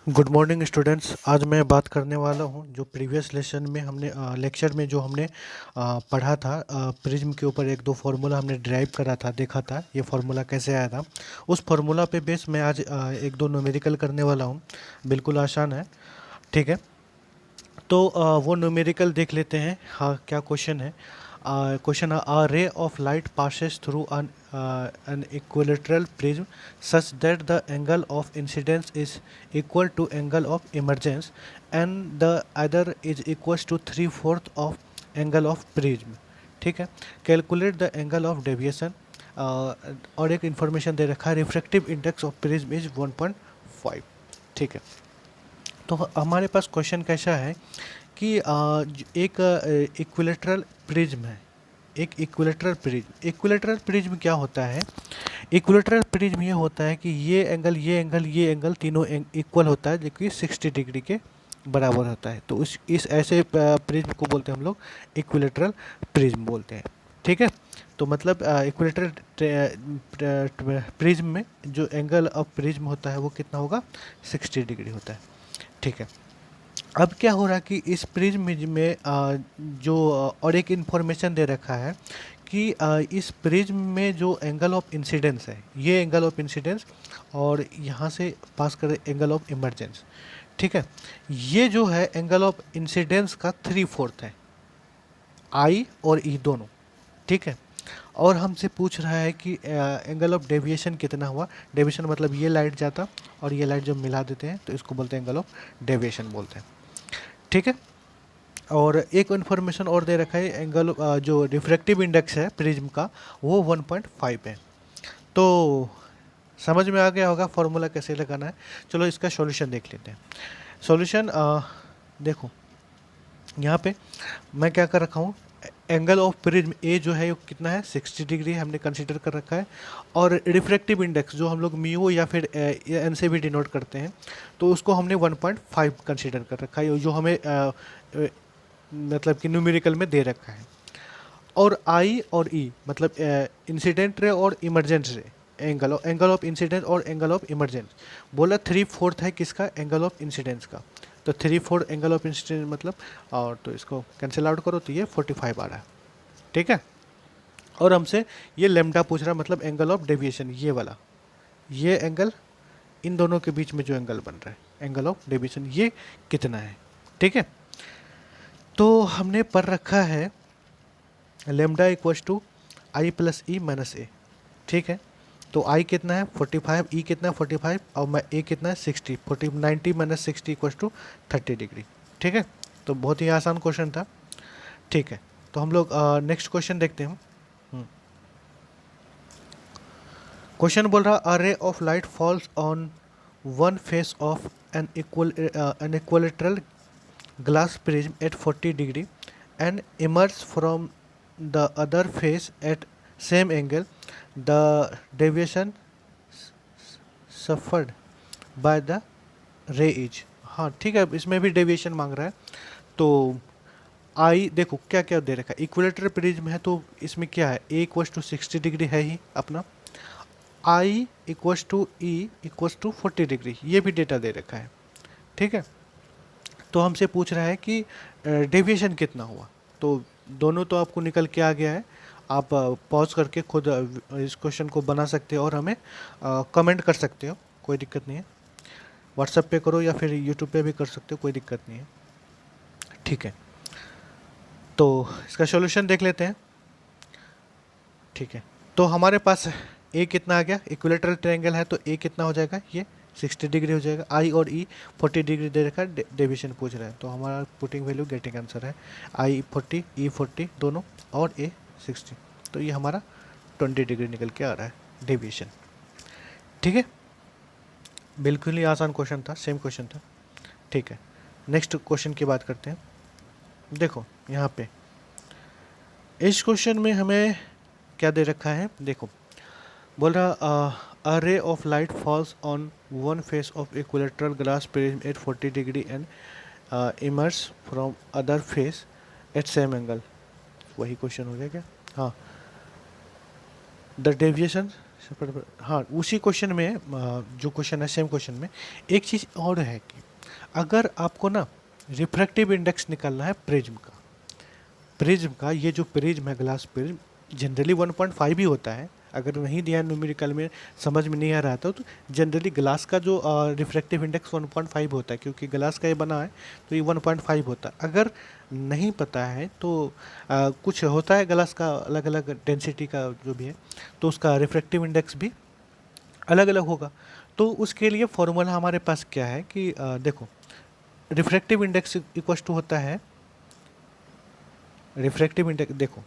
Good morning students. आज मैं बात करने वाला हूं जो प्रीवियस लेसन में हमने लेक्चर में जो हमने पढ़ा था। प्रिज्म के ऊपर एक दो फार्मूला हमने ड्राइव करा था, देखा था ये फार्मूला कैसे आया था। उस फार्मूला पे बेस मैं आज एक दो न्यूमेरिकल करने वाला हूं। बिल्कुल आसान है, ठीक है। तो वो न्यूमेरिकल देख लेते हैं। हाँ, क्या क्वेश्चन है? क्वेश्चन है, a ray of light passes through an equilateral prism such that the angle of incidence is equal to angle of emergence and the other is equals to 3/4 of angle of prism। ठीक है। Calculate the angle of deviation. और एक information दे रखा है, refractive index of prism is 1.5। ठीक है। तो हमारे पास क्वेश्चन कैसा है कि एक इक्विलेटरल प्रिज्म है। एक इक्विलेटरल प्रिज्म क्या होता है? इक्विलेटरल प्रिज्म ये होता है कि ये एंगल तीनों इक्वल होता है, जो कि 60 डिग्री के बराबर होता है। तो इस ऐसे प्रिज्म को बोलते हैं हम लोग इक्विलेटरल प्रिज्म बोलते हैं। ठीक है। तो मतलब इक्विलेटरल प्रिज्म में जो एंगल ऑफ प्रिज्म होता है वो कितना होगा? 60 डिग्री होता है। ठीक है। अब क्या हो रहा है कि इस प्रिज्म में जो और एक इन्फॉर्मेशन दे रखा है कि इस प्रिज्म में जो एंगल ऑफ इंसिडेंस है, ये एंगल ऑफ इंसिडेंस, और यहाँ से पास कर एंगल ऑफ इमरजेंस। ठीक है। ये जो है एंगल ऑफ इंसिडेंस का 3/4 है, आई और ई दोनों। ठीक है। और हमसे पूछ रहा है कि एंगल ऑफ डेविएशन कितना हुआ। डेविएशन मतलब ये लाइट जाता और ये लाइट जब मिला देते हैं तो इसको बोलते हैं एंगल ऑफ डेविएशन बोलते हैं। ठीक है। और एक इन्फॉर्मेशन और दे रखा है, एंगल जो रिफ्रैक्टिव इंडेक्स है प्रिज्म का वो 1.5 है। तो समझ में आ गया होगा फॉर्मूला कैसे लगाना है। चलो इसका सॉल्यूशन देख लेते हैं। सॉल्यूशन देखो, यहाँ पे मैं क्या कर रखा हूँ, एंगल ऑफ प्रिज्म ए जो है वो कितना है? 60 डिग्री हमने कंसीडर कर रखा है। और रिफ्रैक्टिव इंडेक्स जो हम लोग म्यू या फिर एन से भी डिनोट करते हैं, तो उसको हमने 1.5 कंसीडर कर रखा है, जो हमें मतलब कि न्यूमेरिकल में दे रखा है। और आई और ई मतलब इंसिडेंट रे और emergent ray, angle of incident और एंगल ऑफ इमरजेंस। बोला 3/4 है किसका? एंगल ऑफ इंसिडेंस का। तो 3/4 एंगल ऑफ इंसिडेंस मतलब, और तो इसको कैंसिल आउट करो तो ये 45 आ रहा है। ठीक है। और हमसे ये लेमडा पूछ रहा है, मतलब एंगल ऑफ डेविएशन, ये वाला, ये एंगल, इन दोनों के बीच में जो एंगल बन रहा है एंगल ऑफ डेविएशन, ये कितना है? ठीक है। तो हमने पढ़ रखा है lambda equals to I plus E minus A. ठीक है। तो आई कितना है? 45, ई कितना है? 45, और मैं ए कितना है? 60। 90 माइनस 60 इक्वल्स टू 30 डिग्री। ठीक है। तो बहुत ही आसान क्वेश्चन था। ठीक है। तो हम लोग नेक्स्ट क्वेश्चन देखते हैं। क्वेश्चन बोल रहा, a ray of light falls on one face of an equilateral glass prism at 40 degree and emerge from the other face at same angle. The deviation suffered by the ray is। हाँ ठीक है, इसमें भी deviation मांग रहा है। तो आई देखो क्या क्या दे रखा है, इक्विलेटरल प्रिज्म है तो इसमें क्या है, ए इक्वल्स टू 60 डिग्री है ही अपना, I equals to E equals to 40 degree, ये भी डेटा दे रखा है। ठीक है। तो हमसे पूछ रहा है कि डेविएशन कितना हुआ। तो दोनों तो आपको निकल के आ गया है। आप पॉज करके खुद इस क्वेश्चन को बना सकते हो और हमें कमेंट कर सकते हो, कोई दिक्कत नहीं है। व्हाट्सएप पे करो या फिर यूट्यूब पे भी कर सकते हो, कोई दिक्कत नहीं है। ठीक है। तो इसका सॉल्यूशन देख लेते हैं। ठीक है। तो हमारे पास ए कितना आ गया, इक्विलेटरल ट्रायंगल है तो ए कितना हो जाएगा, ये 60 डिग्री हो जाएगा। आई और ई 40 डिग्री दे रखा है, डेविएशन पूछ रहा है, तो हमारा पुटिंग वैल्यू गेटिंग आंसर है आई 40 ई 40 दोनों, और ए 60। तो ये हमारा 20 डिग्री निकल के आ रहा है डेविएशन। ठीक है। बिल्कुल ही आसान क्वेश्चन था, सेम क्वेश्चन था। ठीक है। नेक्स्ट क्वेश्चन की बात करते हैं। देखो यहाँ पे इस क्वेश्चन में हमें क्या दे रखा है, देखो बोल रहा, a ray of light falls on one face of equilateral glass prism at 40 degree and emerges from other face at same angle। वही क्वेश्चन हो गया क्या? हाँ। द डेविएशन हाँ, उसी क्वेश्चन में जो क्वेश्चन है सेम क्वेश्चन में एक चीज़ और है कि अगर आपको ना रिफ्रैक्टिव इंडेक्स निकालना है प्रिज्म का ये जो प्रिज्म है, ग्लास प्रिज्म जनरली 1.5 ही होता है। अगर नहीं दिया न्यूमेरिकल में, समझ में नहीं आ रहा था, तो जनरली ग्लास का जो रिफ्रैक्टिव इंडेक्स 1.5 होता है, क्योंकि ग्लास का ये बना है तो ये 1.5 होता है। अगर नहीं पता है तो कुछ होता है ग्लास का अलग अलग डेंसिटी का जो भी है, तो उसका रिफ्रैक्टिव इंडेक्स भी अलग अलग होगा। तो उसके लिए फॉर्मूला हमारे पास क्या है कि देखो, रिफ्रैक्टिव इंडेक्स इक्वल टू होता है, रिफ्रैक्टिव इंडेक्स देखो,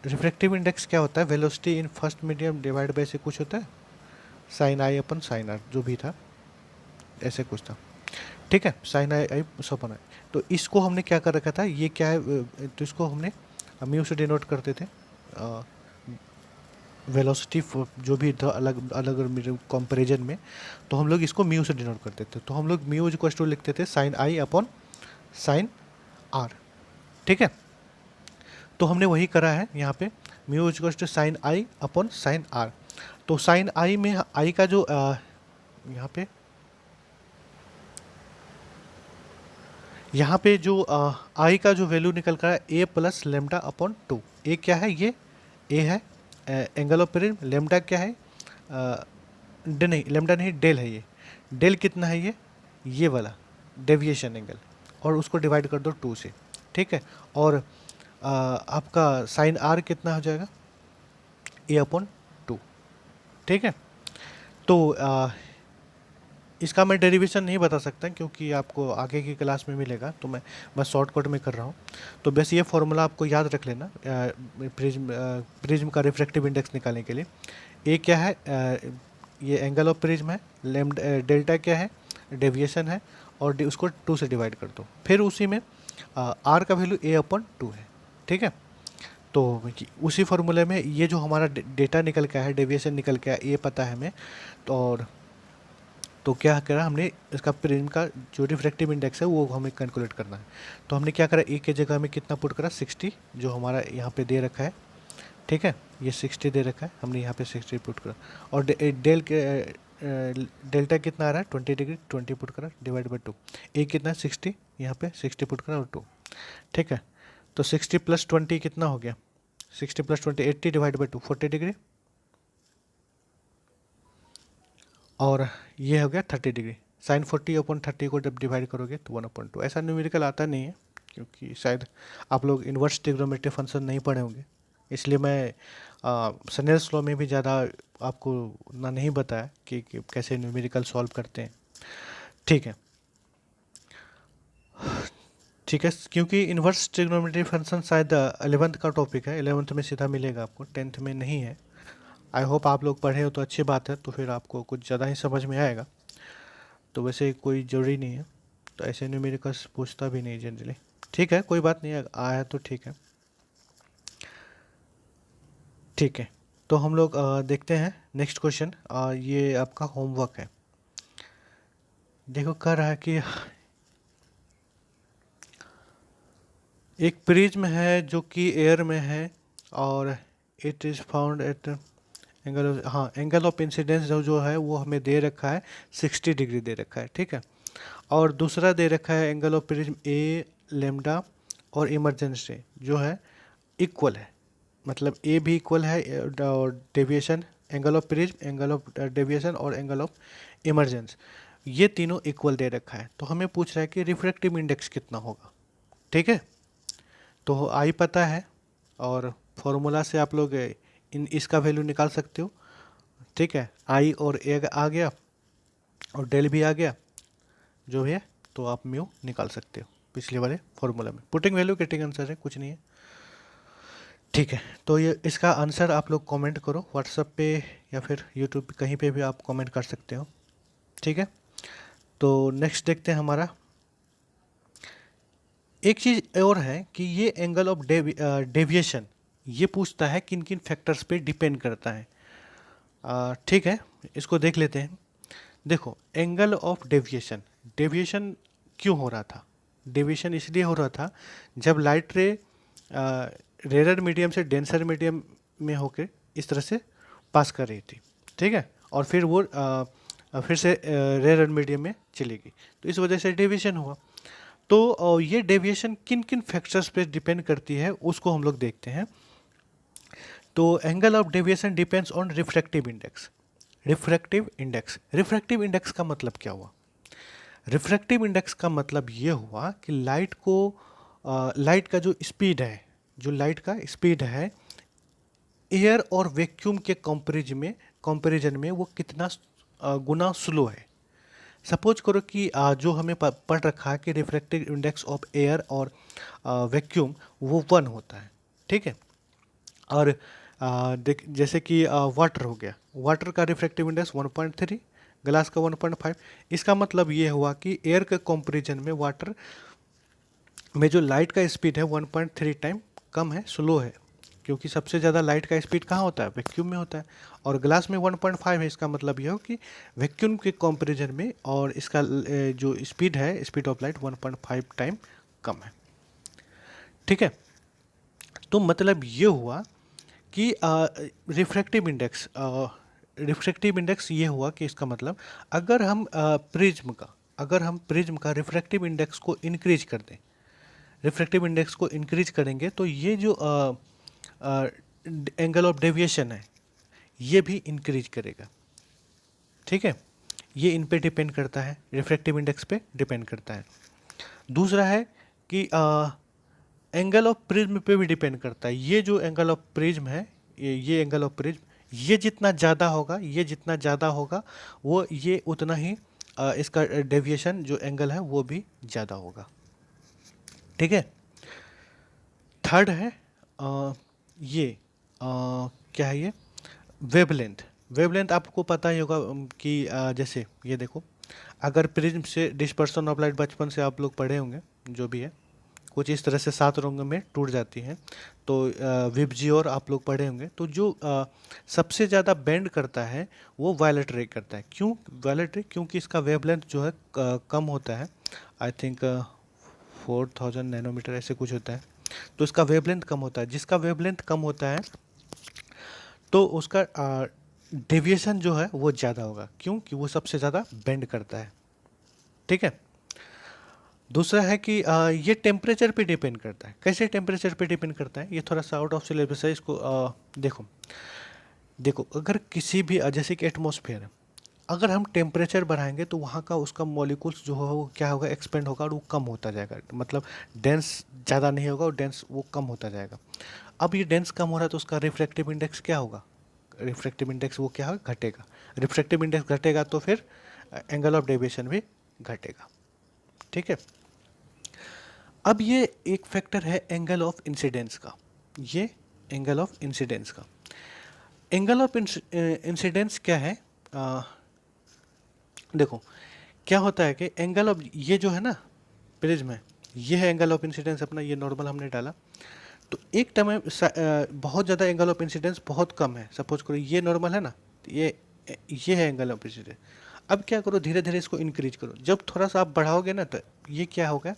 रिफ्रैक्टिव इंडेक्स क्या होता है, velocity in first medium divide by से कुछ होता है sine I upon sine r, जो भी था ऐसे कुछ था, ठीक है, साइन आई आई सपन आई। तो इसको हमने क्या कर रखा था, ये क्या है, तो इसको हमने म्यू से डिनोट करते थे, वेलोसिटी जो भी था अलग अलग कंपैरिजन में, तो हम लोग इसको म्यू से डिनोट करते थे। तो हम लोग म्यू इक्वल टू लिखते थे sine I upon sine r, ठीक है। तो हमने वही करा है यहाँ पे, mu equal to sine I upon sine r. तो साइन आई में आई का जो यहाँ पे जो आई का जो वैल्यू निकल कर है ए प्लस लेमडा अपॉन 2। ए क्या है, ये ए है एंगल ऑफ प्रिज्म, लेमडा क्या है, नहीं लेमडा नहीं, डेल है ये, डेल कितना है ये वाला डेविएशन एंगल, और उसको डिवाइड कर दो 2 से, ठीक है। और आपका साइन आर कितना हो जाएगा, ए अपॉन 2, ठीक है। तो इसका मैं डेरिवेशन नहीं बता सकता क्योंकि आपको आगे की क्लास में मिलेगा, तो मैं बस शॉर्टकट में कर रहा हूँ। तो बस ये फॉर्मूला आपको याद रख लेना प्रिज्म का रिफ्रैक्टिव इंडेक्स निकालने के लिए। ए क्या है, ये एंगल ऑफ प्रिज्म है, डेल्टा क्या है, डेविएशन है, और उसको 2 से डिवाइड कर दो। फिर उसी में आर का वैल्यू ए अपॉन 2 है, ठीक है। तो उसी फार्मूले में ये जो हमारा डेटा निकल के आया है, डेविएशन निकल के आया, ये पता है हमें। तो और तो क्या करा हमने, इसका प्रिज्म का जो रिफ्रैक्टिव इंडेक्स है वो हमें कैलकुलेट करना है। तो हमने क्या करा, ए के जगह में कितना पुट करा, 60, जो हमारा यहाँ पे दे रखा है, ठीक है, ये 60 दे रखा है, हमने यहाँ पे 60 पुट करा। और डेल्टा कितना आ रहा है, 20 डिग्री, 20 पुट करा डिवाइड बाई 2। ए कितना है, 60, यहाँ पे 60 पुट करा और 2, ठीक है। तो 60 प्लस 20 कितना हो गया, 60 प्लस 20 80 डिवाइड बाई 2 40 डिग्री, और ये हो गया 30 डिग्री। साइन 40 अपॉन 30 को जब डिवाइड करोगे तो 1/2। ऐसा न्यूमेरिकल आता नहीं है क्योंकि शायद आप लोग इन्वर्स ट्रिग्नोमेट्री फंक्शन नहीं पढ़े होंगे, इसलिए मैं स्नेल्स लॉ में भी ज़्यादा आपको ना नहीं बताया कि कैसे न्यूमेरिकल सॉल्व करते हैं, ठीक है। ठीक है, क्योंकि इन्वर्स ट्रिग्नोमेट्री फंक्शन शायद 11th का टॉपिक है, 11th में सीधा मिलेगा आपको, 10th में नहीं है। आई होप आप लोग पढ़े हो तो अच्छी बात है, तो फिर आपको कुछ ज़्यादा ही समझ में आएगा। तो वैसे कोई ज़रूरी नहीं है, तो ऐसे न्यूमेरिकल्स पूछता भी नहीं जनरली, ठीक है, कोई बात नहीं, आया तो ठीक है, ठीक है। तो हम लोग देखते हैं नेक्स्ट क्वेश्चन। ये आपका होमवर्क है, देखो कह रहा है कि एक प्रिज्म है जो कि एयर में है, और it is found at angle, हाँ एंगल ऑफ इंसिडेंस जो है वो हमें दे रखा है 60 डिग्री दे रखा है, ठीक है। और दूसरा दे रखा है angle of prism A lambda और इमरजेंस रे जो है इक्वल है, मतलब ए भी इक्वल है, और deviation, angle of prism, angle of deviation और एंगल ऑफ इमरजेंस, ये तीनों इक्वल दे रखा है। तो हमें पूछ रहा है कि रिफ्रैक्टिव इंडेक्स कितना होगा, ठीक है। तो आई पता है, और फॉर्मूला से आप लोग इसका वैल्यू निकाल सकते हो, ठीक है। आई और ए आ गया और डेल भी आ गया जो है, तो आप म्यू निकाल सकते हो पिछले वाले फॉर्मूला में। पुटिंग वैल्यू गेटिंग आंसर है, कुछ नहीं है, ठीक है। तो ये इसका आंसर आप लोग कमेंट करो व्हाट्सएप पे या फिर यूट्यूब पे, कहीं पे भी आप कमेंट कर सकते हो, ठीक है। तो नेक्स्ट देखते हैं हमारा, एक चीज़ और है कि ये एंगल ऑफ डेविएशन ये पूछता है किन किन फैक्टर्स पे डिपेंड करता है, ठीक है, इसको देख लेते हैं। देखो एंगल ऑफ डेविएशन, डेविएशन क्यों हो रहा था, डेविएशन इसलिए हो रहा था जब लाइट रे रेयर मीडियम से डेंसर मीडियम में होकर इस तरह से पास कर रही थी, ठीक है, और फिर वो फिर से रेयर अर्थ मीडियम में चलेगी, तो इस वजह से डेविएशन हुआ। तो ये डेविएशन किन किन फैक्टर्स पे डिपेंड करती है उसको हम लोग देखते हैं। तो angle of deviation depends on refractive index. Refractive index का मतलब क्या हुआ? रिफ्रैक्टिव इंडेक्स का मतलब ये हुआ कि लाइट का जो स्पीड है, जो लाइट का स्पीड है एयर और वैक्यूम के कंपैरिजन में वो कितना गुना स्लो है। सपोज करो कि जो हमें पढ़ रखा है कि रिफ्रैक्टिव इंडेक्स ऑफ एयर और वैक्यूम वो 1 होता है, ठीक है। और देख जैसे कि वाटर हो गया, वाटर का रिफ्रैक्टिव इंडेक्स 1.3, ग्लास का 1.5। इसका मतलब ये हुआ कि एयर के कंपैरिजन में वाटर में जो लाइट का स्पीड है 1.3 टाइम कम है, स्लो है, क्योंकि सबसे ज़्यादा लाइट का स्पीड कहाँ होता है? वैक्यूम में होता है। और ग्लास में 1.5 है, इसका मतलब ये हो कि वैक्यूम के कंपैरिजन में और इसका जो स्पीड है, स्पीड ऑफ लाइट 1.5 टाइम कम है, ठीक है। तो मतलब ये हुआ कि रिफ्रैक्टिव इंडेक्स ये हुआ कि इसका मतलब अगर हम प्रिज्म का रिफ्रैक्टिव इंडेक्स को इंक्रीज कर दें, रिफ्रैक्टिव इंडेक्स को इंक्रीज करेंगे तो ये जो एंगल ऑफ डेविएशन है ये भी इंक्रीज करेगा, ठीक है। ये इन पे डिपेंड करता है, रिफ्रैक्टिव इंडेक्स पे डिपेंड करता है। दूसरा है कि एंगल ऑफ प्रिज्म पे भी डिपेंड करता है। ये जो एंगल ऑफ प्रिज्म है, ये एंगल ऑफ प्रिज्म, ये जितना ज़्यादा होगा वो ये उतना ही इसका डेविएशन जो एंगल है वो भी ज़्यादा होगा, ठीक है। थर्ड है ये क्या है ये? वेवलेंथ। वेवलेंथ आपको पता ही होगा कि जैसे ये देखो, अगर प्रिज्म से डिस्पर्सन ऑफ लाइट बचपन से आप लोग पढ़े होंगे, जो भी है कुछ इस तरह से 7 रंगों में टूट जाती हैं। तो विबजियोर आप लोग पढ़े होंगे। तो जो सबसे ज़्यादा बेंड करता है वो वायलेट रे करता है। क्यों वायलेट रे? क्योंकि इसका वेवलेंथ जो है कम होता है, आई थिंक 4000 नैनोमीटर ऐसे कुछ होता है। तो इसका वेवलेंथ कम होता है, जिसका वेवलेंथ कम होता है तो उसका डेविएशन जो है वो ज़्यादा होगा, क्योंकि वो सबसे ज़्यादा बेंड करता है, ठीक है। दूसरा है कि ये टेम्परेचर पे डिपेंड करता है। कैसे टेम्परेचर पे डिपेंड करता है? ये थोड़ा सा आउट ऑफ सिलेबस है, इसको देखो देखो, अगर किसी भी जैसे कि एटमॉस्फेयर है, अगर हम टेम्परेचर बढ़ाएंगे तो वहाँ का उसका मॉलिक्यूल्स जो है वो क्या होगा? एक्सपेंड होगा और वो कम होता जाएगा, मतलब डेंस ज़्यादा नहीं होगा और डेंस वो कम होता जाएगा। अब ये डेंस कम हो रहा है तो उसका रिफ्रैक्टिव इंडेक्स क्या होगा? रिफ्रैक्टिव इंडेक्स वो क्या होगा? घटेगा। रिफ्रैक्टिव इंडेक्स घटेगा तो फिर एंगल ऑफ डेविएशन भी घटेगा, ठीक है। अब ये एक फैक्टर है एंगल ऑफ इंसिडेंस का। ये एंगल ऑफ इंसिडेंस का एंगल ऑफ इंसिडेंस क्या है? देखो क्या होता है कि एंगल ऑफ ये जो है ना प्रिज्म है, ये है एंगल ऑफ इंसिडेंस अपना, ये नॉर्मल हमने डाला। तो एक टाइम में बहुत ज़्यादा एंगल ऑफ इंसिडेंस बहुत कम है, सपोज करो ये नॉर्मल है ना, तो ये है एंगल ऑफ इंसिडेंस। अब क्या करो, धीरे धीरे इसको इंक्रीज करो। जब थोड़ा सा आप बढ़ाओगे ना तो ये क्या होगा?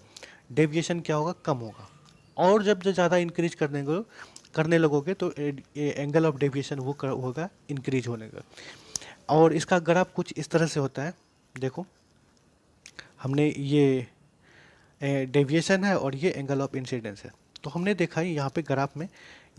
डेविएशन क्या होगा? कम होगा। और जब जो ज़्यादा इंक्रीज करने लगोगे तो एंगल ऑफ डेविएशन वो होगा इंक्रीज होने का। और इसका ग्राफ कुछ इस तरह से होता है। देखो हमने ये डेविएशन है और ये एंगल ऑफ इंसिडेंस है। तो हमने देखा है यहाँ पे ग्राफ में,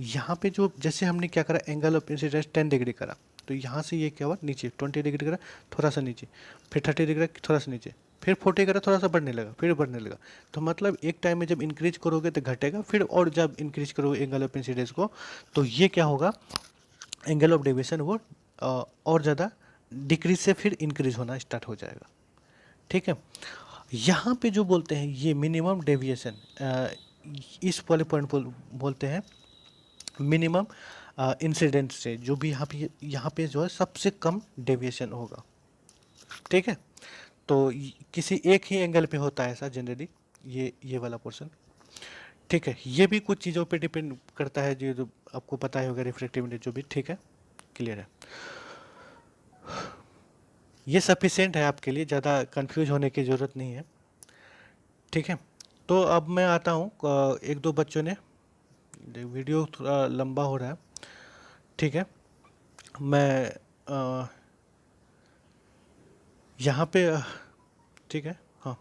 यहाँ पे जो जैसे हमने क्या करा, एंगल ऑफ इंसिडेंस 10 डिग्री करा, तो यहाँ से ये क्या हुआ? नीचे 20 डिग्री करा, थोड़ा सा नीचे, फिर 30 डिग्री थोड़ा सा नीचे, फिर 40 करा, थोड़ा सा बढ़ने लगा, फिर बढ़ने लगा। तो मतलब एक टाइम में जब इंक्रीज करोगे तो घटेगा, फिर और जब इंक्रीज करोगे एंगल ऑफ इंसिडेंस को तो ये क्या होगा? एंगल ऑफ डेविएशन वो और ज़्यादा डिक्रीज से फिर इंक्रीज होना स्टार्ट हो जाएगा, ठीक है। यहाँ पे जो बोलते हैं ये मिनिमम डेविएशन, इस वाले पॉइंट बोलते हैं मिनिमम इंसिडेंट से, जो भी यहाँ पे जो है सबसे कम डेविएशन होगा, ठीक है। तो किसी एक ही एंगल पे होता है ऐसा जनरली, ये वाला पोर्शन, ठीक है। ये भी कुछ चीज़ों पे डिपेंड करता है जो आपको पता ही होगा, रिफ्रैक्टिव इंडेक्स जो भी, ठीक है, क्लियर है। ये सफिशिएंट है आपके लिए, ज़्यादा कंफ्यूज होने की ज़रूरत नहीं है, ठीक है। तो अब मैं आता हूँ, एक दो बच्चों ने, वीडियो थोड़ा लंबा हो रहा है, ठीक है, मैं यहाँ पे ठीक है। हाँ,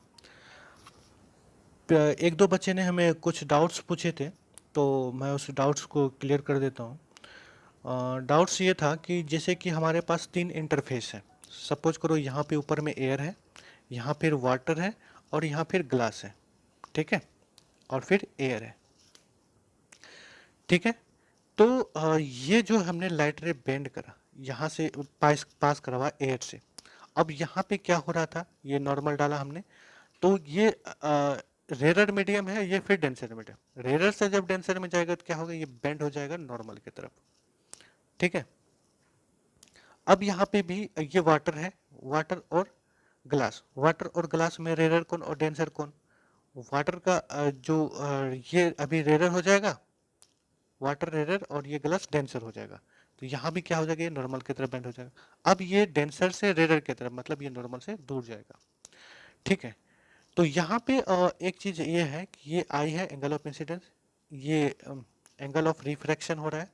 एक दो बच्चे ने हमें कुछ डाउट्स पूछे थे, तो मैं उस डाउट्स को क्लियर कर देता हूँ। डाउट्स ये था कि जैसे कि हमारे पास तीन इंटरफेस है। सपोज करो यहाँ पे ऊपर में एयर है, यहाँ फिर वाटर है, और यहाँ फिर ग्लास है, ठीक है, और फिर एयर है, ठीक है। तो ये जो हमने लाइट रे बेंड करा, यहाँ से पास पास करा हुआ एयर से, अब यहाँ पे क्या हो रहा था, ये नॉर्मल डाला हमने, तो ये रेरर मीडियम है, ये फिर डेंसर मीडियम, रेरर से जब डेंसर में जाएगा तो क्या होगा, ये बेंड हो जाएगा नॉर्मल की तरफ, ठीक है। अब यहाँ पे भी ये वाटर है, वाटर और ग्लास, वाटर और ग्लास में रेरर कौन और डेंसर कौन, वाटर का ये अभी रेरर हो जाएगा, वाटर रेरर, और ये ग्लास डेंसर हो जाएगा, तो यहाँ भी क्या हो जाएगा, ये नॉर्मल की तरफ बेंड हो जाएगा। अब ये डेंसर से रेरर की तरफ, मतलब ये नॉर्मल से दूर जाएगा, ठीक है। तो यहाँ पे एक चीज़ ये है कि ये आई है एंगल ऑफ इंसिडेंस, ये एंगल ऑफ रिफ्रैक्शन हो रहा है,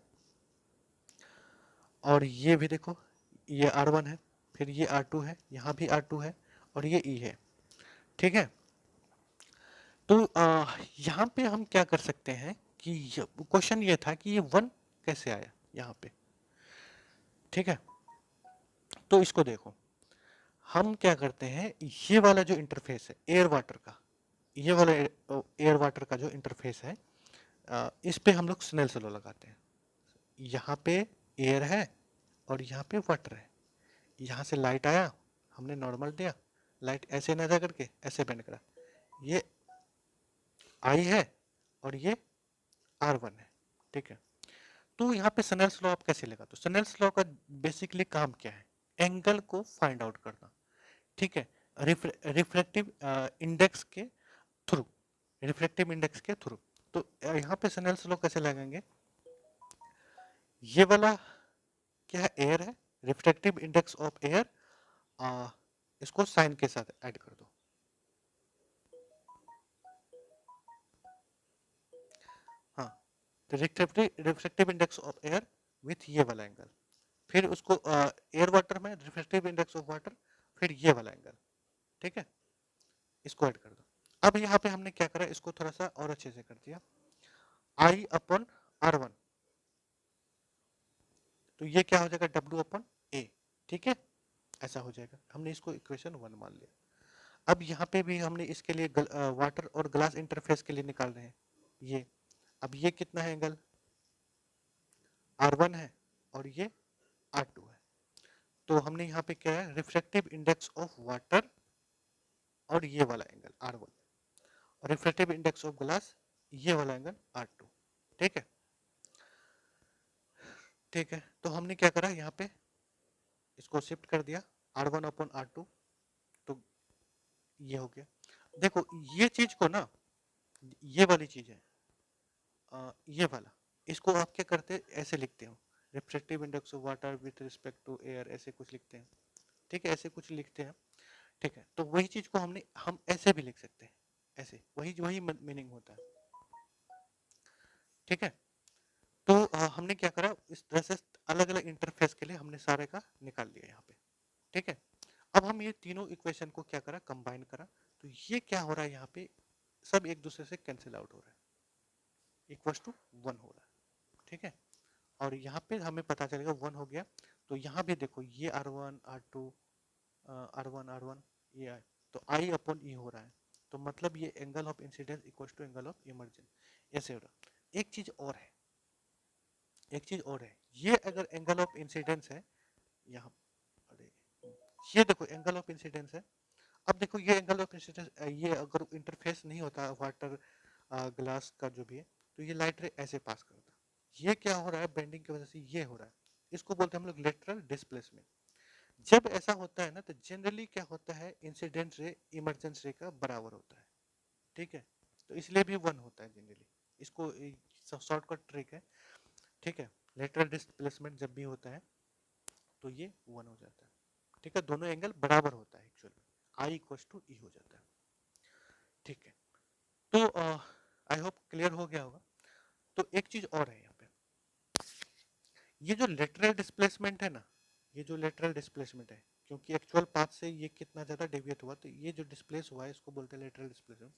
और ये भी देखो, ये R1 है, फिर ये R2 है, यहाँ भी R2 है, और ये E है, ठीक है। तो यहाँ पे हम क्या कर सकते हैं कि क्वेश्चन ये था कि ये 1 कैसे आया यहाँ पे, ठीक है। तो इसको देखो, हम क्या करते हैं, ये वाला जो इंटरफेस है एयर वाटर का, ये वाला एयर वाटर का जो इंटरफेस है, इस पे हम लोग स्नेल्स लॉ लगाते हैं। यहाँ पे एयर है और यहाँ पे वाटर है, यहाँ से लाइट आया, हमने नॉर्मल दिया, लाइट ऐसे ना जा करके ऐसे बेंड करा, ये आई है और ये R1 है, ठीक है। तो यहाँ पे स्नेल्स लॉ आप कैसे लगा, तो स्नेल्स लॉ का बेसिकली काम क्या है, एंगल को फाइंड आउट करना, ठीक है, रिफ्लेक्टिव इंडेक्स के थ्रू, रिफ्लेक्टिव इंडेक्स के थ्रू। तो यहाँ पे स्नेल्स लॉ कैसे लगाएंगे, ये वाला क्या है, एयर है, रिफ्लेक्टिव इंडेक्स ऑफ एयर, इसको साइन के साथ ऐड कर दो, हाँ, तो reflective index of air with ये वाला एंगल, फिर उसको एयर वाटर में रिफ्लेक्टिव इंडेक्स ऑफ वाटर, फिर ये वाला एंगल, ठीक है, इसको ऐड कर दो। अब यहाँ पे हमने क्या करा, इसको थोड़ा सा और अच्छे से कर दिया, आई अपन R1, तो ये क्या हो जाएगा, W अपन A, ठीक है, ऐसा हो जाएगा, हमने इसको इक्वेशन 1 मान लिया। अब यहाँ पे भी हमने इसके लिए वाटर और ग्लास इंटरफेस के लिए निकाल रहे हैं ये, अब ये कितना है एंगल, R1 है, और ये R2 है, तो हमने यहाँ पे क्या है, रिफ्लेक्टिव इंडेक्स ऑफ वाटर और ये वाला एंगल R1, और रिफ्लेक्टिव इंडेक्स ऑफ ग्लास ये वाला एंगल R2, ठीक है, ठीक है। तो हमने क्या करा, यहाँ पे इसको शिफ्ट कर दिया, R1 अपॉन R2, तो ये हो गया। देखो ये चीज को ना, ये वाली चीज है, ये वाला, इसको आप क्या करते, ऐसे लिखते हो, reflective index of water with respect to air, ऐसे कुछ लिखते हैं, ठीक है, ऐसे कुछ लिखते हैं, ठीक है। तो वही चीज को हम ऐसे भी लिख सकते हैं, ऐसे, वही वही मीनिंग होता है, ठीक है। तो हमने क्या करा, इस तरह से अलग अलग इंटरफेस के लिए हमने सारे का निकाल लिया यहाँ पे, ठीक है। अब हम ये तीनों इक्वेशन को क्या करा, कंबाइन करा, तो ये क्या हो रहा है, यहाँ पे सब एक दूसरे से कैंसिल आउट हो रहा है, इक्वल्स टू 1 हो रहा है, ठीक है। और यहाँ पे हमें पता चलेगा 1 हो गया, तो यहाँ भी देखो ये R1 R2 R1 R1 ये है, तो I अपॉन E हो रहा है, तो मतलब ये angle of incidence equals to angle of emergence, ऐसे हो रहा है। एक चीज और है, एक चीज और है, ये अगर एंगल ऑफ इंसिडेंस है यहाँ, अरे ये देखो एंगल ऑफ इंसिडेंस है, अब देखो ये एंगल ऑफ इंसिडेंस, ये अगर इंटरफेस नहीं होता वाटर ग्लास का जो भी है, तो ये लाइट रे ऐसे पास करता, ये क्या हो रहा है, बेंडिंग की वजह से ये हो रहा है, इसको बोलते हैं हम लोग लेटरल डिस्प्लेसमेंट। जब ऐसा होता है ना, तो जनरली क्या होता है, इंसिडेंट रे इमरजेंस रे का बराबर होता है, ठीक है, तो इसलिए भी 1 होता है जनरली, इसको शॉर्टकट ट्रिक है, ठीक है। लेटरल डिस्प्लेसमेंट जब भी होता है तो ये 1 हो जाता है, ठीक है, दोनों एंगल बराबर होता है एक्चुअल में, आई इक्वल टू ई हो जाता है, ठीक है। तो आई होप क्लियर हो गया होगा। तो एक चीज और है यहाँ पे, ये जो लेटरल डिस्प्लेसमेंट है ना, ये जो लेटरल डिस्प्लेसमेंट है, क्योंकि एक्चुअल पाथ से ये कितना ज़्यादा डेविएट हुआ, तो ये जो डिस्प्लेस हुआ है इसको बोलते हैं लेटरल डिस्प्लेसमेंट।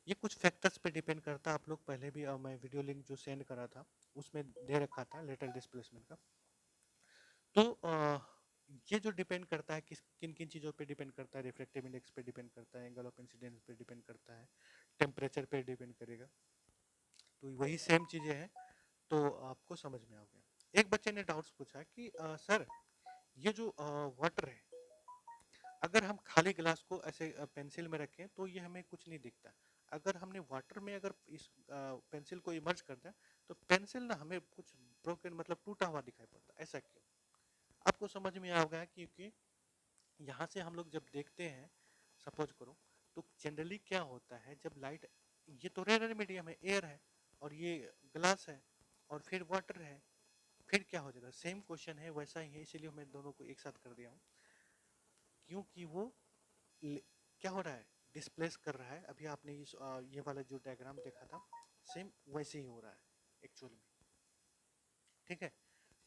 ये कुछ फैक्टर्स पे डिपेंड करता है। आप लोग पहले भी मैं वीडियो लिंक जो सेंड करा था उसमें दे रखा था लेटरल डिस्प्लेसमेंट का। तो ये जो डिपेंड करता है किस किन किन चीज़ों पे डिपेंड करता है, रिफ्रैक्टिव इंडेक्स पे डिपेंड करता है, एंगल ऑफ इंसिडेंस पे डिपेंड करता है, टेम्परेचर पे डिपेंड करेगा। तो वही सेम चीज़ें हैं, तो आपको समझ में आ गया। एक बच्चे ने डाउट्स पूछा कि सर ये जो वाटर है, अगर हम खाली गिलास को ऐसे पेंसिल में रखें तो ये हमें कुछ नहीं दिखता। अगर हमने वाटर में अगर इस पेंसिल को इमर्ज कर दिया तो पेंसिल ना हमें कुछ ब्रोकन मतलब टूटा हुआ दिखाई पड़ता। ऐसा क्यों? आपको समझ में आ गया क्योंकि यहाँ से हम लोग जब देखते हैं, सपोज करो, तो जनरली क्या होता है जब लाइट, ये तो रेयर मीडियम है, एयर है, और ये ग्लास है, और फिर वाटर है, फिर क्या हो जाएगा? सेम क्वेश्चन है, वैसा ही है, इसीलिए मैं दोनों को एक साथ कर दिया हूँ, क्योंकि वो क्या हो रहा है, डिस्प्लेस कर रहा है। अभी आपने ये वाला जो डायग्राम देखा था, सेम वैसे ही हो रहा है एक्चुअल में। ठीक है,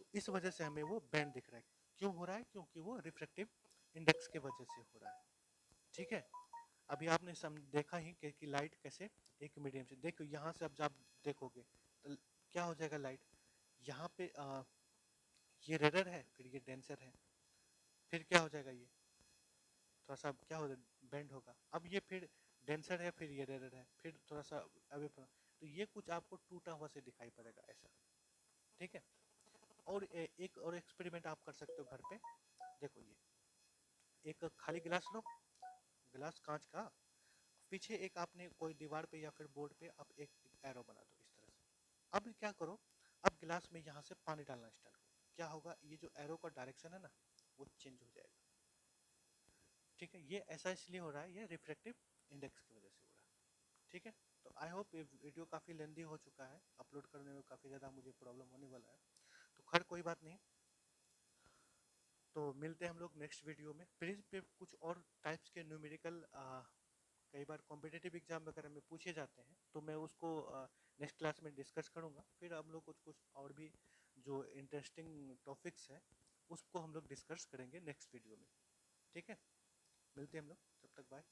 तो इस वजह से हमें वो बैंड दिख रहा है। क्यों हो रहा है? क्योंकि वो रिफ्रैक्टिव इंडेक्स के वजह से हो रहा है। ठीक है, अभी आपने देखा ही कि लाइट कैसे एक मीडियम से, देखो यहाँ से अब जब देखोगे तो क्या हो जाएगा, लाइट यहाँ पे ये रेडर है, फिर ये डेंसर है, फिर क्या हो जाएगा, ये थोड़ा सा क्या हो बेंड होगा, अब ये फिर डेंसर है, फिर ये रेडर है, फिर थोड़ा सा अवे, तो ये कुछ आपको टूटा हुआ से दिखाई पड़ेगा ऐसा। ठीक है, और एक और एक्सपेरिमेंट आप कर सकते हो घर पे। देखो ये एक खाली गिलास लो, गिलास कांच का, पीछे एक आपने कोई दीवार पे या फिर बोर्ड पे आप एक एरो बना दो इस तरह से। अब क्या करो, अब गिलास में यहाँ से पानी डालना स्टार्ट करो, क्या होगा, ये जो एरो का डायरेक्शन है ना वो चेंज हो जाएगा। ठीक है, ये ऐसा इसलिए हो रहा है, ये रिफ्रैक्टिव इंडेक्स की वजह से हो रहा है। ठीक है, तो आई होप ये वीडियो काफ़ी लेंदी हो चुका है, अपलोड करने में काफ़ी ज़्यादा मुझे प्रॉब्लम होने वाला है, तो खैर कोई बात नहीं। तो मिलते हैं हम लोग नेक्स्ट वीडियो में। प्लीज़ पे कुछ और टाइप्स के न्यूमेरिकल कई बार कॉम्पिटिटिव एग्जाम वगैरह में पूछे जाते हैं, तो मैं उसको नेक्स्ट क्लास में डिस्कस करूँगा। फिर हम लोग कुछ कुछ और भी जो इंटरेस्टिंग टॉपिक्स हैं उसको हम लोग डिस्कस करेंगे नेक्स्ट वीडियो में। ठीक है, मिलते हैं हम लोग, तब तक बाय।